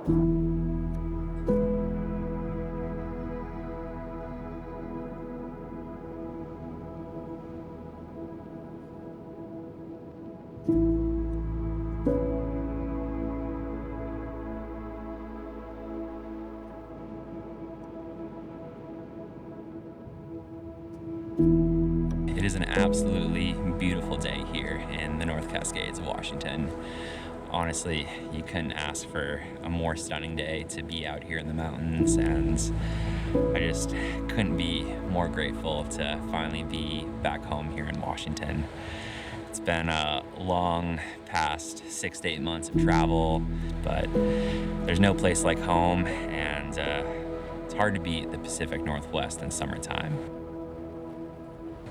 It is an absolutely beautiful day here in the North Cascades of Washington. Honestly, you couldn't ask for a more stunning day to be out here in the mountains, and I just couldn't be more grateful to finally be back home here in Washington. It's been a long past 6 to 8 months of travel, but there's no place like home, and it's hard to beat the Pacific Northwest in summertime.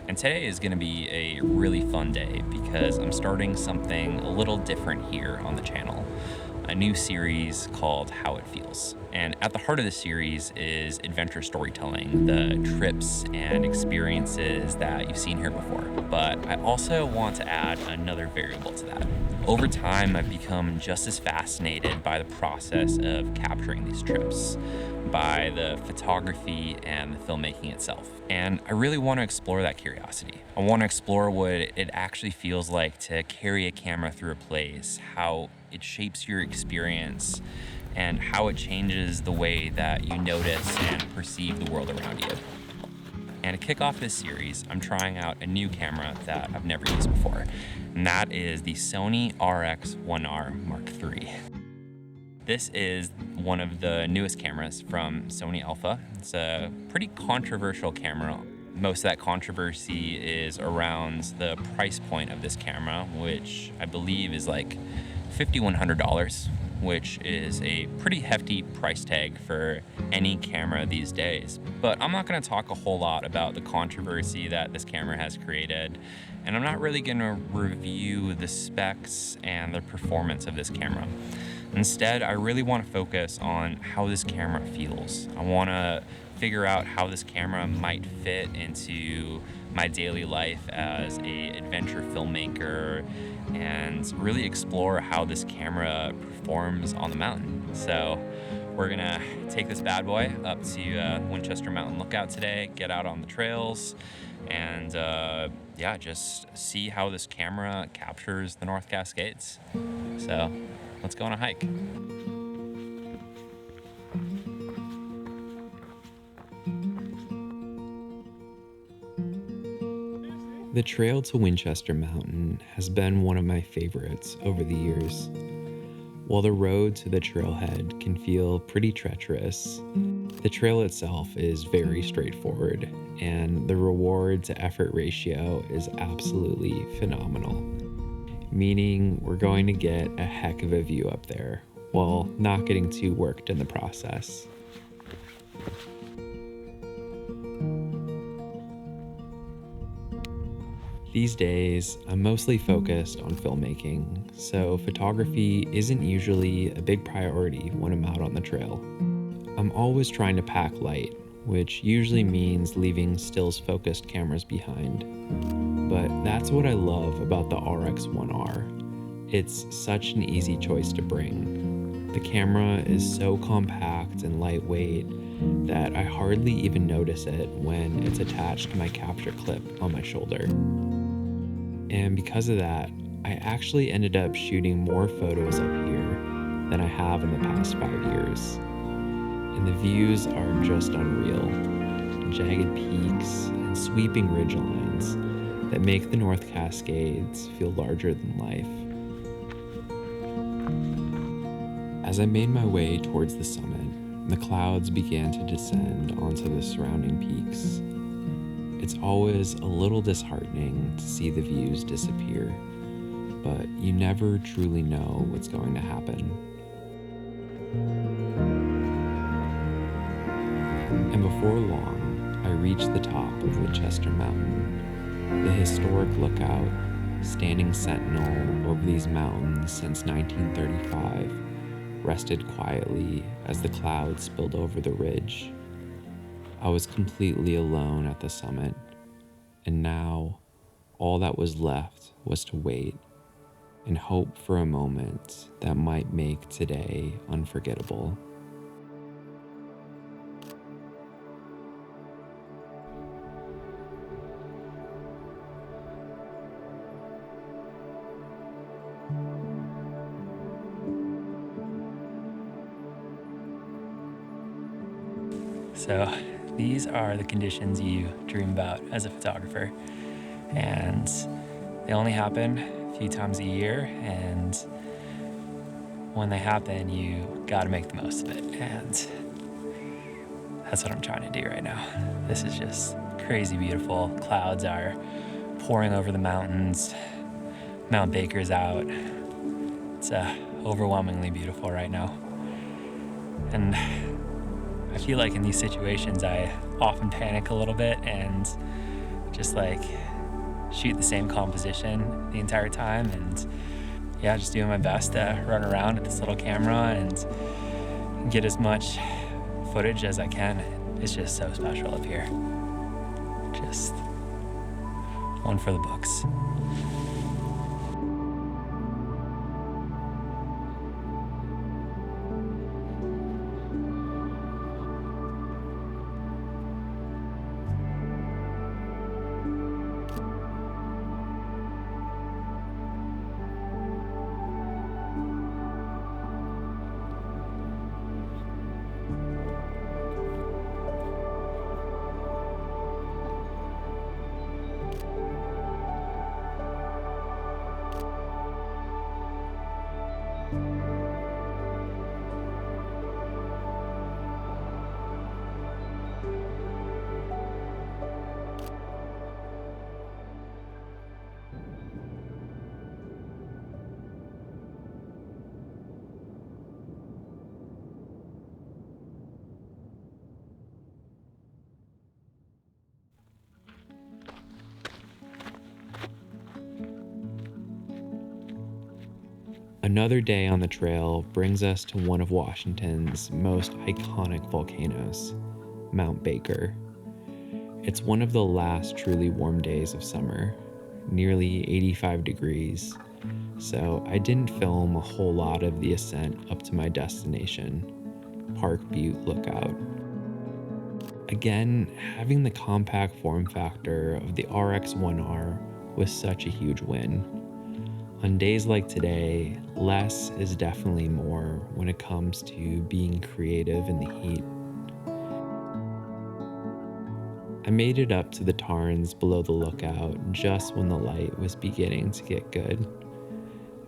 And today is going to be a really fun day because I'm starting something a little different here on the channel. A new series called How It Feels. And at the heart of the series is adventure storytelling, the trips and experiences that you've seen here before. But I also want to add another variable to that. Over time, I've become just as fascinated by the process of capturing these trips, by the photography and the filmmaking itself. And I really want to explore that curiosity. I want to explore what it actually feels like to carry a camera through a place, how it shapes your experience, and how it changes the way that you notice and perceive the world around you. And to kick off this series, I'm trying out a new camera that I've never used before, and that is the Sony RX1R Mark III. This is one of the newest cameras from Sony Alpha. It's a pretty controversial camera. Most of that controversy is around the price point of this camera, which I believe is like $5,100, which is a pretty hefty price tag for any camera these days. But I'm not going to talk a whole lot about the controversy that this camera has created, and I'm not really going to review the specs and the performance of this camera. Instead, I really want to focus on how this camera feels. I want to figure out how this camera might fit into my daily life as an adventure filmmaker and really explore how this camera performs on the mountain. So we're gonna take this bad boy up to Winchester Mountain Lookout today, get out on the trails, and yeah, just see how this camera captures the North Cascades. So let's go on a hike. The trail to Winchester Mountain has been one of my favorites over the years. While the road to the trailhead can feel pretty treacherous, the trail itself is very straightforward, and the reward to effort ratio is absolutely phenomenal. Meaning we're going to get a heck of a view up there, while not getting too worked in the process. These days, I'm mostly focused on filmmaking, so photography isn't usually a big priority when I'm out on the trail. I'm always trying to pack light, which usually means leaving stills-focused cameras behind. But that's what I love about the RX1R. It's such an easy choice to bring. The camera is so compact and lightweight that I hardly even notice it when it's attached to my capture clip on my shoulder. And because of that, I actually ended up shooting more photos up here than I have in the past 5 years. And the views are just unreal. Jagged peaks and sweeping ridgelines that make the North Cascades feel larger than life. As I made my way towards the summit, the clouds began to descend onto the surrounding peaks. It's always a little disheartening to see the views disappear, but you never truly know what's going to happen. And before long, I reached the top of Winchester Mountain, the historic lookout, standing sentinel over these mountains since 1935, rested quietly as the clouds spilled over the ridge. I was completely alone at the summit, and now all that was left was to wait. and hope for a moment that might make today unforgettable. So these are the conditions you dream about as a photographer, and they only happen a few times a year, and when they happen, you gotta make the most of it, and that's what I'm trying to do right now. This is just crazy beautiful. Clouds are pouring over the mountains. Mount Baker's out. It's overwhelmingly beautiful right now. And I feel like in these situations, I often panic a little bit and just like shoot the same composition the entire time. And yeah, just doing my best to run around with this little camera and get as much footage as I can. It's just so special up here. Just one for the books. Another day on the trail brings us to one of Washington's most iconic volcanoes, Mount Baker. It's one of the last truly warm days of summer, nearly 85 degrees, so I didn't film a whole lot of the ascent up to my destination, Park Butte Lookout. Again, having the compact form factor of the RX1R was such a huge win. On days like today, less is definitely more when it comes to being creative in the heat. I made it up to the tarns below the lookout just when the light was beginning to get good.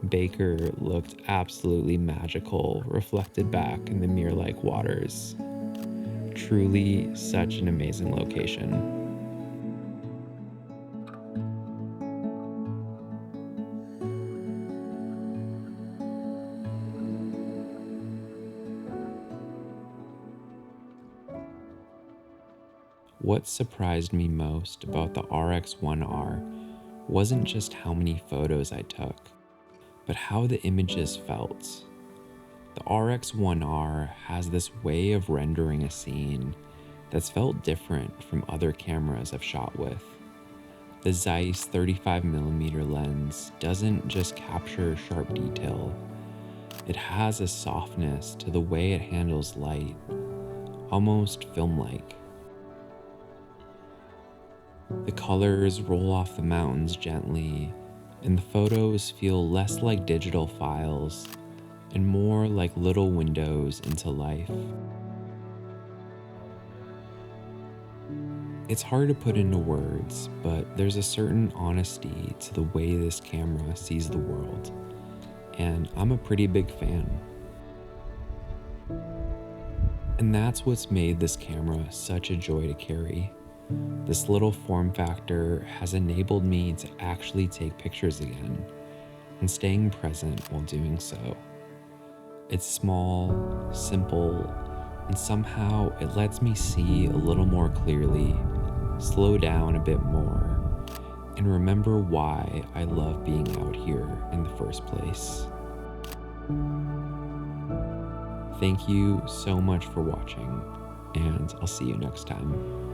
Baker looked absolutely magical, reflected back in the mirror-like waters. Truly such an amazing location. What surprised me most about the RX1R wasn't just how many photos I took, but how the images felt. The RX1R has this way of rendering a scene that's felt different from other cameras I've shot with. The Zeiss 35mm lens doesn't just capture sharp detail, it has a softness to the way it handles light, almost film-like. The colors roll off the mountains gently, and the photos feel less like digital files and more like little windows into life. It's hard to put into words, but there's a certain honesty to the way this camera sees the world, and I'm a pretty big fan. And that's what's made this camera such a joy to carry. This little form factor has enabled me to actually take pictures again, and staying present while doing so. It's small, simple, and somehow it lets me see a little more clearly, slow down a bit more, and remember why I love being out here in the first place. Thank you so much for watching, and I'll see you next time.